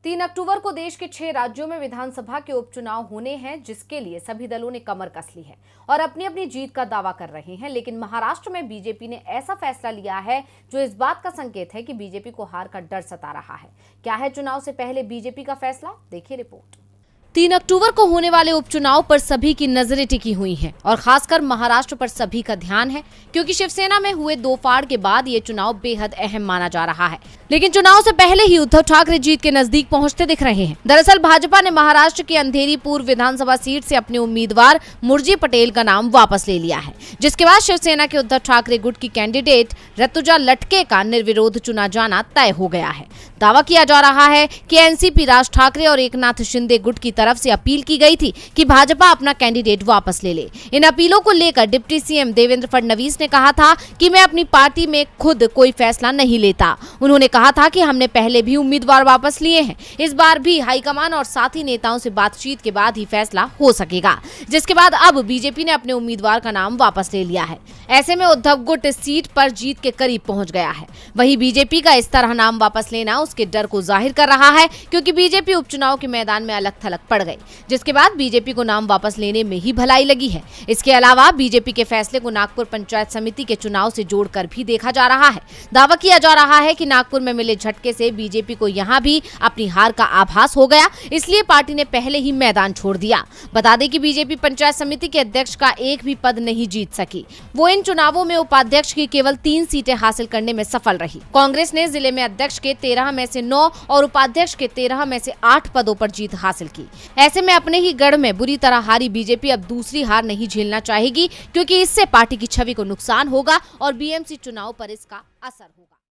3 अक्टूबर को देश के 6 राज्यों में विधानसभा के उपचुनाव होने हैं, जिसके लिए सभी दलों ने कमर कस ली है और अपनी अपनी जीत का दावा कर रहे हैं। लेकिन महाराष्ट्र में बीजेपी ने ऐसा फैसला लिया है जो इस बात का संकेत है कि बीजेपी को हार का डर सता रहा है। क्या है चुनाव से पहले बीजेपी का फैसला, देखिए रिपोर्ट। 3 अक्टूबर को होने वाले उपचुनाव पर सभी की नजरें टिकी हुई हैं और खासकर महाराष्ट्र पर सभी का ध्यान है, क्योंकि शिवसेना में हुए दो फाड़ के बाद ये चुनाव बेहद अहम माना जा रहा है। लेकिन चुनाव से पहले ही उद्धव ठाकरे जीत के नजदीक पहुंचते दिख रहे हैं। दरअसल भाजपा ने महाराष्ट्र की अंधेरी पूर्व विधानसभा सीट से अपने उम्मीदवार मुरजी पटेल का नाम वापस ले लिया है, जिसके बाद शिवसेना के उद्धव ठाकरे गुट की कैंडिडेट ऋतुजा लटके का निर्विरोध चुना जाना तय हो गया है। दावा किया जा रहा है कि एनसीपी राज ठाकरे और एकनाथ शिंदे गुट की तरफ से अपील की गई थी कि भाजपा अपना कैंडिडेट वापस ले ले। इन अपीलों को लेकर डिप्टी सीएम देवेंद्र फडणवीस ने कहा था कि मैं अपनी पार्टी में खुद कोई फैसला नहीं लेता। उन्होंने कहा था कि हमने पहले भी उम्मीदवार वापस लिए हैं, इस बार भी हाईकमान और साथी नेताओं से बातचीत के बाद ही फैसला हो सकेगा, जिसके बाद अब बीजेपी ने अपने उम्मीदवार का नाम वापस ले लिया है। ऐसे में उद्धव गुट इस सीट पर जीत के करीब पहुंच गया है। वहीं बीजेपी का इस तरह नाम वापस लेना उसके डर को जाहिर कर रहा है, क्योंकि बीजेपी उपचुनाव के मैदान में अलग थलग पड़ गई, जिसके बाद बीजेपी को नाम वापस लेने में ही भलाई लगी है। इसके अलावा बीजेपी के फैसले को नागपुर पंचायत समिति के चुनाव से जोड़कर भी देखा जा रहा है। दावा किया जा रहा है कि नागपुर में मिले झटके से बीजेपी को यहां भी अपनी हार का आभास हो गया, इसलिए पार्टी ने पहले ही मैदान छोड़ दिया। बता दें कि बीजेपी पंचायत समिति के अध्यक्ष का एक भी पद नहीं जीत सकी। वो इन चुनावों में उपाध्यक्ष की केवल 3 सीटें हासिल करने में सफल रही। कांग्रेस ने जिले में अध्यक्ष के 13 में से 9 और उपाध्यक्ष के 13 में से 8 पदों पर जीत हासिल की। ऐसे में अपने ही गढ़ में बुरी तरह हारी बीजेपी अब दूसरी हार नहीं झेलना चाहेगी, क्योंकि इससे पार्टी की छवि को नुकसान होगा और बीएमसी चुनाव पर इसका असर होगा।